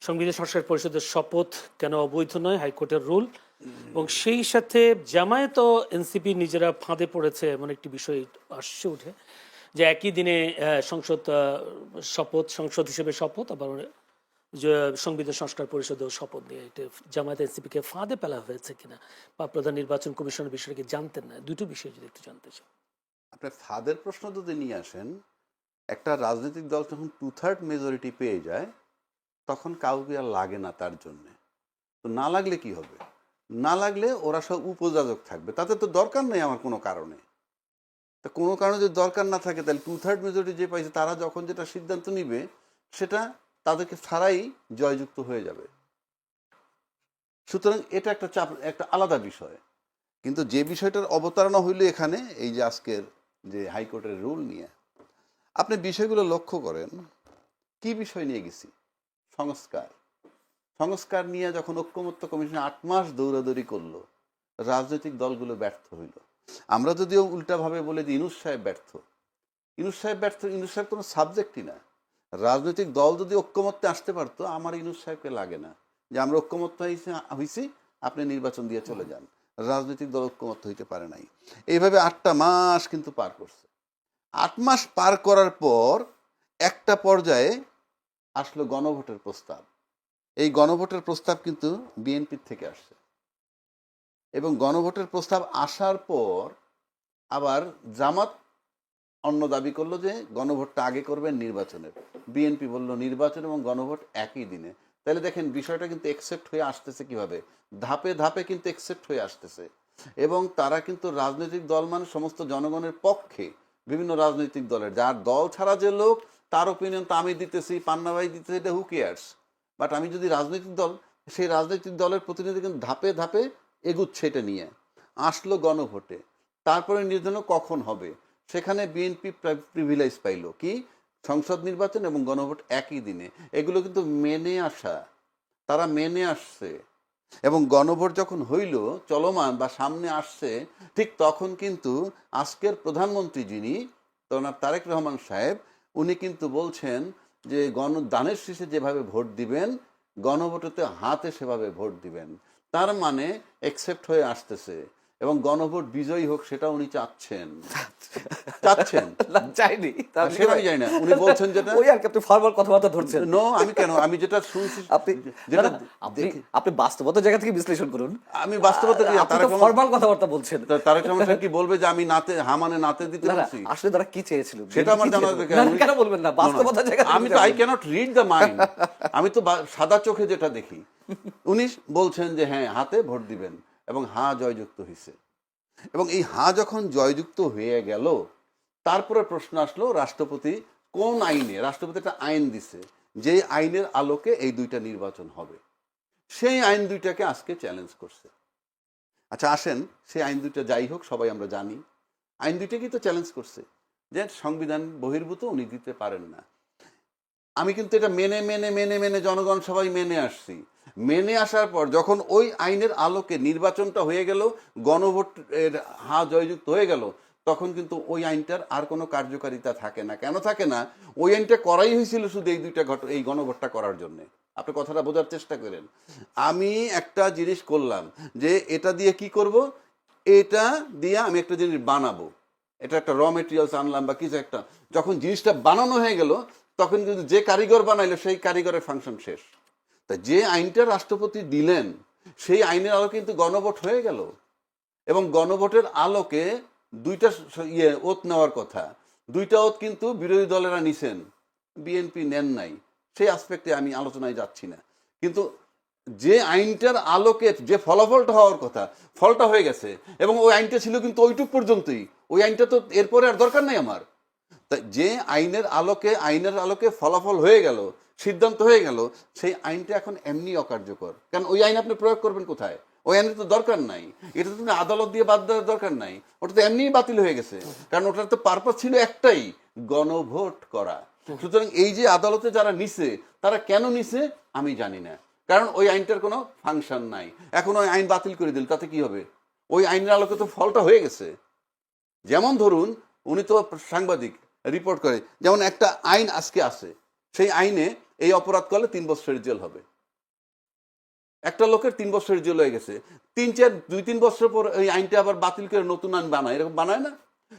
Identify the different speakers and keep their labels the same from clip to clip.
Speaker 1: সংবিধান সংস্কার পরিষদের শপথ কেন অবৈধ নয়, হাইকোর্টের রুল, এবং সেই সাথে জামায়াত ও এনসিপি নিজেরা ফাঁদে পড়েছে এমন একটি বিষয় আসছে উঠে, যে একই দিনে সংসদ হিসেবে শপথ, আবার যে সংবিধান সংস্কার পরিষদেও শপথ নিয়ে এটা জামায়াত এনসিপিকে ফাঁদে ফেলা হয়েছে কিনা, বা প্রধান নির্বাচন কমিশনের বিষয়টি জানতেন না, দুটো বিষয় যদি একটু জানতে চাই।
Speaker 2: আপনি ফাঁদের প্রশ্ন যদি নিয়ে আসেন, একটা রাজনৈতিক দল যখন 2/3 মেজরিটি পেয়ে যায় তখন কাউকে আর লাগে না তার জন্যে। তো না লাগলে কি হবে? না লাগলে ওরা সব উপযাজক থাকবে, তাতে তো দরকার নেই আমার কোনো কারণে। তা কোনো কারণে যদি দরকার না থাকে তাহলে 2/3 মেজরিটি যে পাইছে তারা যখন যেটা সিদ্ধান্ত নিবে সেটা তাদেরকে ছাড়াই জয়যুক্ত হয়ে যাবে। সুতরাং এটা একটা চাপ, একটা আলাদা বিষয়। কিন্তু যে বিষয়টার অবতারণা হইল এখানে, এই যে আজকের যে হাইকোর্টের রুল নিয়ে, আপনি বিষয়গুলো লক্ষ্য করেন। কি বিষয় নিয়ে গেছি? সংস্কার। সংস্কার নিয়ে যখন ঐক্যমত্য কমিশন 8 মাস দৌড়াদৌড়ি করলো, রাজনৈতিক দলগুলো ব্যর্থ হইল। আমরা যদিও উল্টাভাবে বলে দিই ইউনূস সাহেব ব্যর্থ, ইউনূস সাহেব ব্যর্থ, ইউনূস সাহেব কোনো সাবজেক্টই না। রাজনৈতিক দল যদি ঐক্যমত্যে আসতে পারতো, আমার ইউনূস সাহেবকে লাগে না যে আমরা ঐক্যমত্য হয়েছি, আপনি নির্বাচন দিয়ে চলে যান। রাজনৈতিক দল ঐক্যমত্য হইতে পারে নাই। এইভাবে 8টা মাস কিন্তু পার করছে। 8 মাস পার করার পর একটা পর্যায়ে আসলো গণভোটের প্রস্তাব। এই গণভোটের প্রস্তাব কিন্তু বিএনপির থেকে আসছে, এবং গণভোটের প্রস্তাব আসার পর আবার জামাত অন্য দাবি করলো যে গণভোটটা আগে করবেন নির্বাচনের। বিএনপি বলল নির্বাচন এবং গণভোট একই দিনে। তাহলে দেখেন বিষয়টা কিন্তু একসেপ্ট হয়ে আসতেছে কিভাবে, ধাপে ধাপে কিন্তু একসেপ্ট হয়ে আসতেছে। এবং তারা কিন্তু রাজনৈতিক দল মানে সমস্ত জনগণের পক্ষে, বিভিন্ন রাজনৈতিক দলের, যার দল ছাড়া যে লোক তার ওপিনিয়ন তো আমি দিতেছি, পান্না ভাই দিতেছি, এটা হু কেয়ার্স। বাট আমি যদি রাজনৈতিক দল, সেই রাজনৈতিক দলের প্রতিনিধি কিন্তু ধাপে ধাপে এগুচ্ছে এটা নিয়ে। আসলো গণভোটে, তারপরে নির্ধারণ কখন হবে, সেখানে বিএনপি প্রিভিলেজ পাইল কি, সংসদ নির্বাচন এবং গণভোট একই দিনে। এগুলো কিন্তু মেনে আসা, তারা মেনে আসছে। এবং গণভোট যখন হইল, চলমান বা সামনে আসছে, ঠিক তখন কিন্তু আজকের প্রধানমন্ত্রী যিনি তারেক রহমান সাহেব, উনি কিন্তু বলছেন যে দানের শীষে যেভাবে ভোট দিবেন, গণভোটেতে হাতে সেভাবে ভোট দিবেন। তার মানে একসেপ্ট হয়ে আসতেছে, এবং গণভোট বিজয়ী হোক সেটা উনি চাচ্ছেন।
Speaker 3: চাইনি
Speaker 2: সেটা আমি জানি না, উনি বলছেন যেটা।
Speaker 3: ওই আর কি আপনি ফরমাল কথাবার্তা ধরছেন।
Speaker 2: নো, আমি কেন, আমি যেটা শুনছি,
Speaker 3: যেটা আপনি বাস্তবতার জায়গা থেকে বিশ্লেষণ করুন।
Speaker 2: আমি বাস্তবতা কি,
Speaker 3: আপনি তো ফরমাল কথাবার্তা বলছেন।
Speaker 2: তারেক রহমান সাহেব কি বলবে যে আমি নাতে হামানে নাতে দিতে বলছি?
Speaker 3: আসলে তারা কি চেয়েছিল
Speaker 2: সেটা আমার জানা দরকার।
Speaker 3: কেন বলবেন না বাস্তবতার জায়গা থেকে?
Speaker 2: আমি তো I can't read the mind, আমি তো সাদা চোখে যেটা দেখি। উনি বলছেন যে হ্যাঁ হাতে ভোট দিবেন, এবং হ্যাঁ জয়যুক্ত হয়েছে। এবং এই হ্যাঁ যখন জয়যুক্ত হয়ে গেল, তারপরে প্রশ্ন আসলো রাষ্ট্রপতি কোন আইনে, রাষ্ট্রপতি একটা আইন দিছে যে আইনের আলোকে এই দুইটা নির্বাচন হবে। সেই আইন দুইটাকে আজকে চ্যালেঞ্জ করছে। আচ্ছা আসেন, সেই আইন দুইটা যাই হোক, সবাই আমরা জানি আইন দুইটাকেই তো চ্যালেঞ্জ করছে যে সংবিধান বহির্ভূত, উনি দিতে পারেন না। আমি কিন্তু এটা মেনে মেনে মেনে মেনে জনগণ সবাই মেনে আসছি। মেনে আসার পর যখন ওই আইনের আলোকে নির্বাচনটা হয়ে গেল, গণভোটের হা জয়যুক্ত হয়ে গেল, তখন কিন্তু ওই আইনটার আর কোনো কার্যকারিতা থাকে না। কেন থাকে না? ওই আইনটা করাই হয়েছিল শুধু এই দুইটা এই গণভোটটা করার জন্যে। আপনি কথাটা বোঝার চেষ্টা করেন। আমি একটা জিনিস করলাম যে এটা দিয়ে কি করব, এটা দিয়ে আমি একটা জিনিস বানাবো, এটা একটা র মেটেরিয়ালস আনলাম বা কিছু একটা। যখন জিনিসটা বানানো হয়ে গেল, তখন কিন্তু যে কারিগর বানাইলো সেই কারিগরের ফাংশন শেষ। তা যে আইনটা রাষ্ট্রপতি দিলেন, সেই আইনের আলোকে কিন্তু গণভোট হয়ে গেল, এবং গণভোটের আলোকে দুইটা ওত নেওয়ার কথা, দুইটা ওত কিন্তু বিরোধী দলেরা নিছেন, বিএনপি নেন নাই। সেই আসপেক্টে আমি আলোচনায় যাচ্ছি না। কিন্তু যে আইনটার আলোকে যে ফলাফলটা হওয়ার কথা, ফলটা হয়ে গেছে, এবং ওই আইনটা ছিল কিন্তু ওইটুক পর্যন্তই। ওই আইনটা তো এরপরে আর দরকার নাই আমার। তাই যে আইনের আলোকে ফলাফল হয়ে গেল, সিদ্ধান্ত হয়ে গেল, সেই আইনটা এখন এমনি অকার্যকর। কারণ ওই আইন আপনি প্রয়োগ করবেন কোথায়? ওই আইনের তো দরকার নাই। এটা তো আদালত দিয়ে বাদ দেওয়ার দরকার নাই, ওটা তো এমনিই বাতিল হয়ে গেছে। কারণ ওটার তো পারপাস ছিল একটাই, গণভোট করা। সুতরাং এই যে আদালতে যারা নিছে, তারা কেন নিছে আমি জানি না, কারণ ওই আইনটার কোনো ফাংশন নাই। এখন ওই আইন বাতিল করে দিল, তাতে কি হবে? ওই আইনের আলোকে তো ফলটা হয়ে গেছে। যেমন ধরুন, উনি তো সাংবাদিক, রিপোর্ট করে, যেমন একটা আইন আজকে আছে, সেই আইনে এই অপরাধ করলে 3 বছরের জেল হবে, একটা লোকের 3 বছরের জেল হয়ে গেছে, 2-3 বছর পর ওই আইনটা আবার বাতিল করে নতুন আইন বানায়, এরকম বানায় না?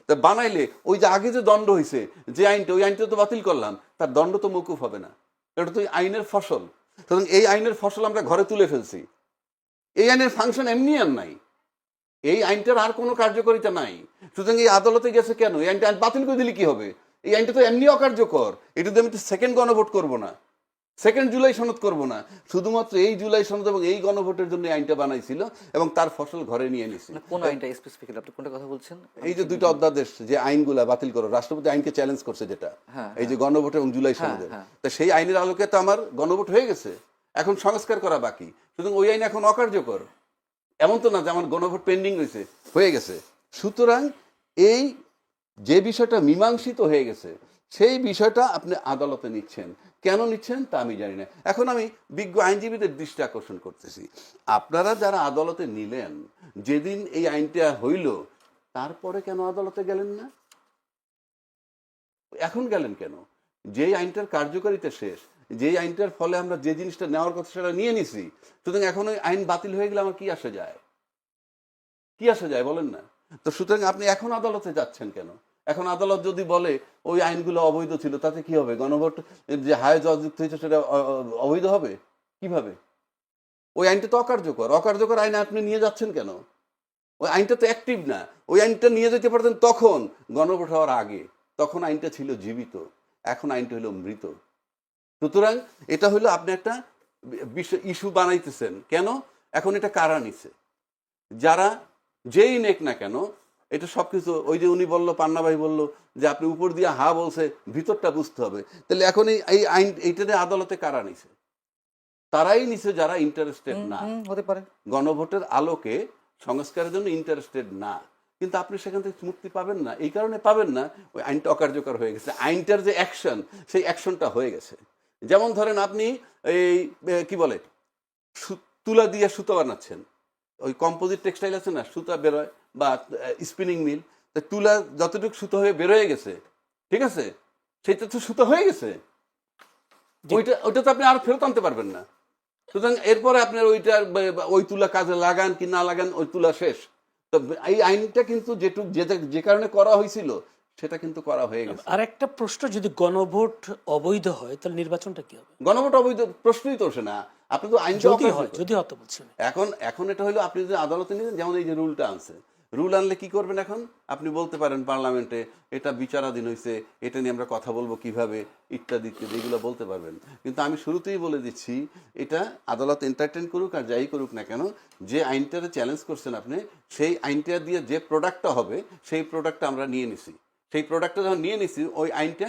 Speaker 2: তা বানাইলে ওই যে আগে যে দণ্ড হয়েছে যে আইনটা, ওই আইনটা তো বাতিল করলাম, তার দণ্ড তো মৌকুফ হবে না, এটা তো আইনের ফসল। সুতরাং এই আইনের ফসল আমরা ঘরে তুলে ফেলছি, এই আইনের ফাংশন এমনি আর নাই, এই আইনটার আর কোনো কার্যকারিতা নাই। সুতরাং এই আদালতে গেছে কেন? এই আইনটা বাতিল করে দিলে কি হবে? এই আইনটা তো এমনি অকার্যকর, এটা দিয়ে আমি তো সেকেন্ড গণভোট করবো না, সেকেন্ড জুলাই সনদ করব না, শুধুমাত্র এই জুলাই সনদ এবং এই গণভোটের জন্য আইনটা বানাইছিল এবং তার ফসল ঘরে নিয়ে নিছে।
Speaker 3: কোন আইনটা স্পেসিফিক্যালি আপনি কোনটা কথা বলছেন?
Speaker 2: এই যে 2টা অধ্যাদেশ যে আইনগুলা বাতিল করো, রাষ্ট্রপতি আইনকে চ্যালেঞ্জ করছে যেটা, এই যে গণভোট এবং জুলাই সনদের, তা সেই আইনের আলোকে তো আমার গণভোট হয়ে গেছে, এখন সংস্কার করা বাকি। সুতরাং ওই আইন এখন অকার্যকর, এমন তো না যে আমার গণভোট পেন্ডিং রয়েছে, হয়ে গেছে। সুতরাং এই যে বিষয়টা মীমাংসিত হয়ে গেছে সেই বিষয়টা আপনি আদালতে নিচ্ছেন, কেন নিচ্ছেন তা আমি জানি না। এখন আমি বিজ্ঞ আইনজীবীদের দৃষ্টি আকর্ষণ করতেছি, আপনারা যারা আদালতে নিলেন, যেদিন এই আইনটা হইল তারপরে কেন আদালতে গেলেন না? এখন গেলেন কেন? যেই আইনটার কার্যকারিতা শেষ, যেই আইনটার ফলে আমরা যে জিনিসটা নেওয়ার কথা সেটা নিয়ে নিছি, সুতরাং এখন ওই আইন বাতিল হয়ে গেলে আমার কি আসে যায়? কি আসে যায় বলেন না? তো সুতরাং আপনি এখন আদালতে যাচ্ছেন কেন? এখন আদালত যদি বলে ওই আইনগুলো অবৈধ ছিল, তাতে কি হবে? গণভোট যে হায় জয়যুক্ত হয়েছে সেটা অবৈধ হবে কিভাবে? ওই আইনটা তো অকার্যকর, অকার্যকর আইন আপনি নিয়ে যাচ্ছেন কেন? ওই আইনটা তো অ্যাক্টিভ না, ওই আইনটা নিয়ে যেতে পারতেন তখন গণভোট হওয়ার আগে, তখন আইনটা ছিল জীবিত, এখন আইনটা হলো মৃত। সুতরাং এটা হলো আপনি একটা বিষয় ইস্যু বানাইতেছেন কেন? এখন এটা কারা নিছে? যারা যেই নেক না কেন, এটা সবকিছু ওই যে উনি বললো, পান্না ভাই বললো যে আপনি উপর দিয়ে হা বলছে, ভিতরটা বুঝতে হবে। তাহলে এখন এই আইন এইটাতে আদালতে কারা নিছে? তারাই নিছে যারা ইন্টারেস্টেড না,
Speaker 3: হতে পারে
Speaker 2: গণভোটের আলোকে সংস্কারের জন্য ইন্টারেস্টেড না। কিন্তু আপনি সেখান থেকে মুক্তি পাবেন না, এই কারণে পাবেন না ওই আইনটা অকার্যকর হয়ে গেছে, আইনটার যে অ্যাকশন সেই অ্যাকশনটা হয়ে গেছে। যেমন ধরেন আপনি এই কি বলে তুলা দিয়ে সুতো বানাচ্ছেন, ওই কম্পোজিট টেক্সটাইল আছে না, সুতা বেরোয় বা স্পিনিং মিল, তো তুলা যতটুকু সুতো হয়ে বেরোয় গেছে, ঠিক আছে, সেটা তো সুতো হয়ে গেছে, ওইটা তো আপনি আর ফেরত আনতে পারবেন না। সুতরাং এরপরে আপনার ওই তুলা কাজে লাগান কি না লাগান, ওই তুলা শেষ। তো এই আইনটা কিন্তু যে কারণে করা হয়েছিল সেটা কিন্তু করা হয়ে গেছে।
Speaker 1: আর একটা প্রশ্ন, যদি গণভোট অবৈধ হয় তাহলে নির্বাচনটা কি হবে?
Speaker 2: গণভোট অবৈধ প্রশ্নই তো ওঠে না, আপনি তো আইন
Speaker 1: যদি হয়তো বলছেন
Speaker 2: এখন এটা হলো আপনি যদি আদালতে নিলেন, যেমন এই যে রুলটা আনছে, রুল আনলে কি করবেন? এখন আপনি বলতে পারেন পার্লামেন্টে এটা বিচারাধীন হয়েছে, এটা নিয়ে আমরা কথা বলবো কিভাবে, ইত্যাদি ইত্যাদি, এগুলো বলতে পারবেন। কিন্তু আমি শুরুতেই বলে দিচ্ছি, এটা আদালত এন্টারটেইন করুক আর যাই করুক না কেন, যে আইনটারে চ্যালেঞ্জ করছেন আপনি, সেই আইনটা দিয়ে যে প্রোডাক্টটা হবে সেই প্রোডাক্টটা আমরা নিয়ে নিছি, সেই প্রোডাক্টটা যখন নিয়ে নিছি ওই আইনটা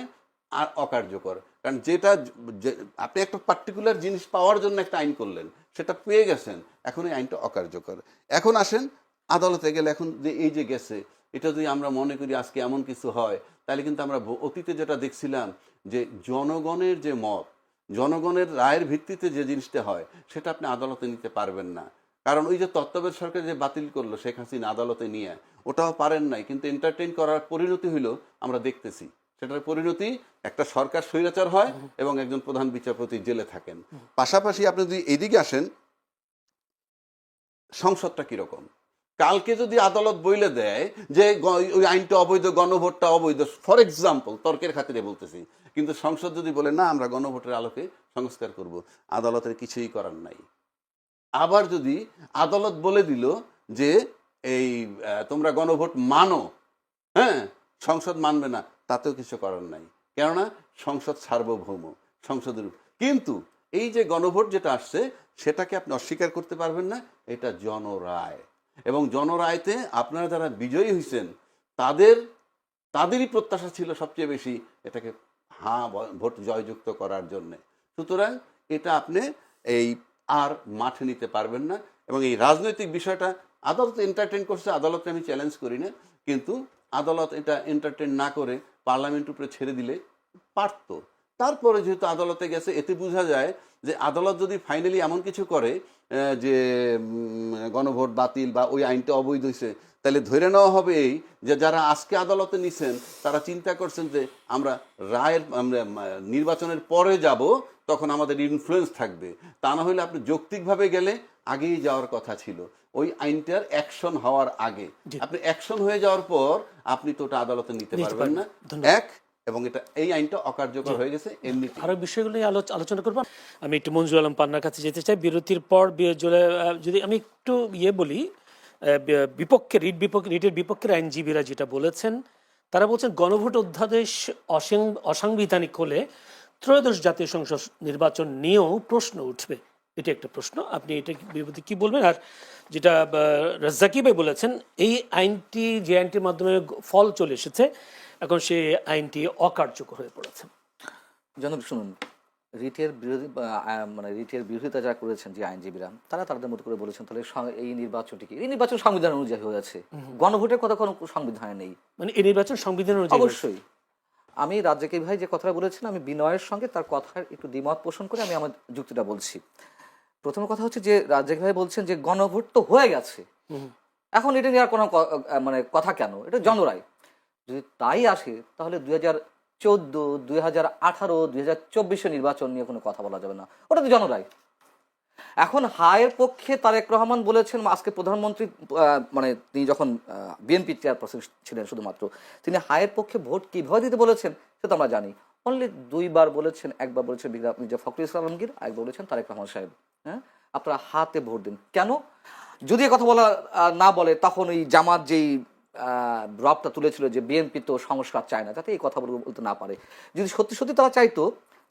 Speaker 2: আর অকার্যকর। কারণ যেটা আপনি একটা পার্টিকুলার জিনিস পাওয়ার জন্য একটা আইন করলেন, সেটা পেয়ে গেছেন, এখন এই আইনটা অকার্যকর। এখন আসেন আদালতে গেলে, এখন যে এই যে গেছে, এটা যদি আমরা মনে করি আজকে এমন কিছু হয়, তাহলে কিন্তু আমরা অতীতে যেটা দেখছিলাম যে জনগণের যে মত, জনগণের রায়ের ভিত্তিতে যে জিনিসটা হয়, সেটা আপনি আদালতে নিতে পারবেন না। কারণ ওই যে তত্ত্বাবধায়ক সরকার যে বাতিল করলো শেখ হাসিনা আদালতে নিয়ে, ওটাও পারেন নাই, কিন্তু এন্টারটেইন করার পরিণতি হইলো আমরা দেখতেছি। সেটার পরিণতি একটা সরকার স্বৈরাচার হয় এবং একজন প্রধান বিচারপতি জেলে থাকেন। পাশাপাশি আপনি যদি এদিকে আসেন, সংসদটা কিরকম? কালকে যদি আদালত বইলে দেয় যে ওই আইনটা অবৈধ, গণভোটটা অবৈধ, ফর এক্সাম্পল তর্কের খাতিরে বলতেছি, কিন্তু সংসদ যদি বলে না আমরা গণভোটের আলোকে সংস্কার করব, আদালতের কিছুই করার নাই। আবার যদি আদালত বলে দিল যে এই তোমরা গণভোট মানো, হ্যাঁ, সংসদ মানবে না, তাতেও কিছু করার নাই, কেননা সংসদ সার্বভৌম, সংসদের। কিন্তু এই যে গণভোট যেটা আসছে, সেটাকে আপনি অস্বীকার করতে পারবেন না, এটা জনরায়, এবং জনরায়তে আপনারা যারা বিজয়ী হয়েছেন তাদেরই প্রত্যাশা ছিল সবচেয়ে বেশি এটাকে ভোট জয়যুক্ত করার জন্যে। সুতরাং এটা আপনি এই আর মাঠে নিতে পারবেন না। এবং এই রাজনৈতিক বিষয়টা আদালত এন্টারটেইন করছে, আদালতকে আমি চ্যালেঞ্জ করি না, কিন্তু আদালত এটা এন্টারটেইন না করে পার্লামেন্টের উপরে ছেড়ে দিলে পারতো। তারপরে যেহেতু আদালতে গেছে, এতে বোঝা যায় যে আদালত যদি ফাইনালি এমন কিছু করে যে গণভোট বাতিল বা ওই আইনটা অবৈধ হয়েছে, তাহলে ধরে নেওয়া হবে এই যে যারা আজকে আদালতে নিছেন তারা চিন্তা করছেন যে আমরা আমরা নির্বাচনের পরে যাব, তখন আমাদের ইনফ্লুয়েন্স থাকবে। তা না হলে আপনি যৌক্তিকভাবে গেলে আগেই যাওয়ার কথা ছিল, ওই আইনটার অ্যাকশন হওয়ার আগে। আপনি অ্যাকশন হয়ে যাওয়ার পর আপনি তো ওটা আদালতে নিতে পারবেন না, এক, এবং এটা এই আইনটা অকার্যকর হয়ে গেছে এমনি।
Speaker 1: আরো বিষয়গুলো নিয়ে আলোচনা করবো। আমি একটু মঞ্জুর আলম পান্নার কাছে যেতে চাই। বিরতির পর যদি আমি একটু বলি, রিটের বিপক্ষের আইনজীবীরা যেটা বলেছেন, তারা বলছেন গণভোট অধ্যাদেশ অসাংবিধানিক হলে ত্রয়োদশ জাতীয় সংসদ নির্বাচন নিয়েও প্রশ্ন উঠবে। এটা একটা প্রশ্ন, আপনি এটা বিপদে কি বলবেন? আর যেটা রাজ্জাকি ভাই বলেছেন, এই আইনটি, যে আইনটির মাধ্যমে ফল চলে এসেছে, এখন সেই আইনটি অকার্যকর হয়ে পড়েছে।
Speaker 3: জনাব শুনুন, রিটের বিরোধী মানে রিটের বিরোধিতা যারা করেছেন যে আইনজীবীরা, তারা তাদের মতো করে বলেছেন তাহলে এই নির্বাচন সংবিধান অনুযায়ী হয়েছে, গণভোটের কথা কোনো সংবিধানে নেই।
Speaker 1: মানে এই নির্বাচন সংবিধান অনুযায়ী?
Speaker 3: অবশ্যই। আমি রাজ্জাকি ভাই যে কথাটা বলেছেন, আমি বিনয়ের সঙ্গে তার কথার একটু দ্বিমত পোষণ করে আমি আমার যুক্তিটা বলছি। প্রথম কথা হচ্ছে যে রাজ্জাকি ভাই বলছেন যে গণভোট তো হয়ে গেছে, এখন এটা নিয়ে আর কোনো মানে কথা কেন, এটা জনরায়। যদি তাই আসে তাহলে 2014, 2018, 2024 নির্বাচন নিয়ে কোনো কথা বলা যাবে না, ওটা তো জনরায়। এখন হায়ের পক্ষে তারেক রহমান বলেছেন, আজকে প্রধানমন্ত্রী মানে তিনি যখন বিএনপি চেয়ারপারসন ছিলেন শুধুমাত্র, তিনি হায়ের পক্ষে ভোট কিভাবে দিতে বলেছেন সেটা আমরা জানি। অনলি দুইবার বলেছেন, একবার বলেছেন মির্জা ফখরুল ইসলাম আলমগীর, একবার বলেছেন তারেক রহমান সাহেব, হ্যাঁ আপনারা হাতে ভোট দিন। কেন? যদি কথা বলা না বলে, তখন ওই জামাত যেই রবটা তুলেছিল যে বিএনপি তো সংস্কার চায় না, যাতে এই কথা বলতে না পারে। যদি সত্যি সত্যি তারা চাইতো,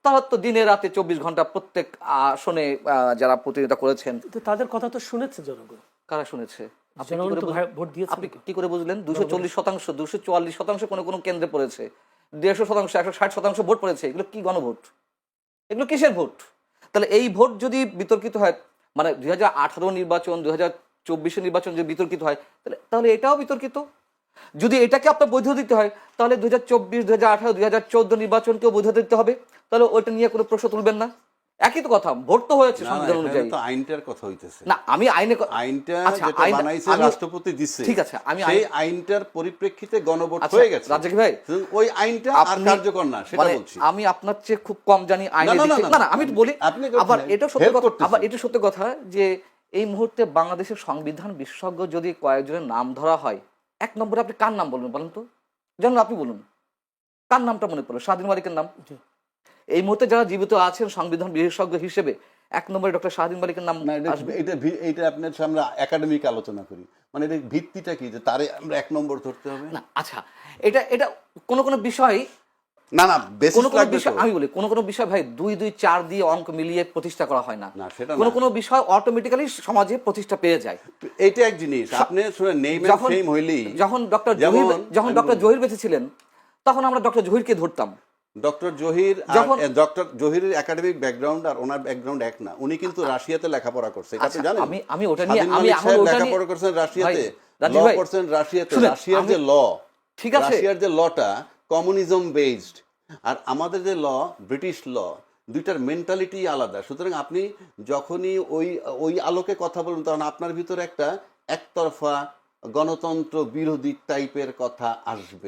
Speaker 3: তারা তো দিনে রাতে 24 ঘন্টা প্রত্যেক আসনে যারা প্রতিনিধিত্ব করেছেন,
Speaker 1: তাদের কথা তো শুনেছে জনগণ।
Speaker 3: কারা শুনেছে?
Speaker 1: ভোট দিয়েছে।
Speaker 3: আপনি কি করে বুঝলেন? 240%, 244% কোনো কোনো কেন্দ্রে পড়েছে, 150%, 160% ভোট পড়েছে। এগুলো কি গণভোট? এগুলো কিসের ভোট? তাহলে এই ভোট যদি বিতর্কিত হয়, মানে 2018 নির্বাচন, 2024 নির্বাচন যদি বিতর্কিত হয়, তাহলে এটাও বিতর্কিত। যদি এটাকে আপনার বৈধ দিতে হয়, তাহলে 2024, 2018, 2014 নির্বাচনকেও বৈধ দিতে হবে। তাহলে ওইটা নিয়ে কোনো প্রশ্ন তুলবেন না। একই তো কথা, ভোট তো হয়েছে সংবিধান অনুযায়ী।
Speaker 2: আইনটার কথা হইতেছে
Speaker 3: না, আমি
Speaker 2: আইনটা যেটা বানাইছে রাষ্ট্রপতি দিচ্ছে,
Speaker 3: ঠিক আছে, আমি
Speaker 2: সেই আইনটার পরিপ্রেক্ষিতে গণভোট হয়ে গেছে।
Speaker 3: রাজ্জাকি ভাই,
Speaker 2: ওই আইনটা আর কার্যকর না সেটা বলছি।
Speaker 3: আমি আপনার চেয়ে খুব কম জানি আইনের দিকে। না না, আমি বলি, আবার এটা সত্য কথা, আবার এটা সত্য কথা যে এই মুহূর্তে বাংলাদেশের সংবিধান বিশেষজ্ঞ যদি কয়েকজনের নাম ধরা হয়, এক নম্বরে আপনি কার নাম বলবেন বলেন তো? যেন আপনি বলুন, কার নামটা মনে পড়লো? স্বাধীন মালিকের নাম। এই মুহূর্তে যারা জীবিত আছেন সংবিধান বিশেষজ্ঞ হিসেবে, এক নম্বরে ডক্টর স্বাধীন মালিকের নাম।
Speaker 2: এটা আপনার আমরা একাডেমিক আলোচনা করি, মানে এর ভিত্তিটা কি যে তারে আমরা এক নম্বর ধরতে হবে?
Speaker 3: না, আচ্ছা, এটা কোন কোন বিষয়,
Speaker 2: না না,
Speaker 3: কোন কোন বিষয় আমি বলি, কোন কোন বিষয় ভাই 2, 2, 4 দিয়ে অঙ্ক মিলিয়ে প্রতিষ্ঠা করা হয় না। কোন কোন বিষয় অটোমেটিক্যালি সমাজে প্রতিষ্ঠা পেয়ে যায়।
Speaker 2: এইটা এক জিনিস। আপনি শুনে নেম এন্ড ফেম হইলি,
Speaker 3: যখন ডক্টর জহির বেঁচে ছিলেন, তখন আমরা ডক্টর জহিরকে ধরতাম।
Speaker 2: ডক্টর জহিরের একাডেমিক ব্যাকগ্রাউন্ড আর ওনার ব্যাকগ্রাউন্ড এক না। উনি কিন্তু রাশিয়াতে লেখাপড়া করছে, এটা আপনি জানেন?
Speaker 3: আমি ওটা নিয়ে
Speaker 2: লেখাপড়া করছেন রাশিয়াতে, ল করছেন রাশিয়াতে। রাশিয়ার যে ল,
Speaker 3: ঠিক আছে,
Speaker 2: রাশিয়ার যে লটা কমিউনিজম বেসড, আর আমাদের যে ল ব্রিটিশ ল, দুইটার মেন্টালিটি আলাদা। সুতরাং আপনি যখনই ওই আলোকে কথা বলবেন, তখন আপনার ভিতরে একটা একতরফা গণতন্ত্র বিরোধী টাইপের কথা আসবে।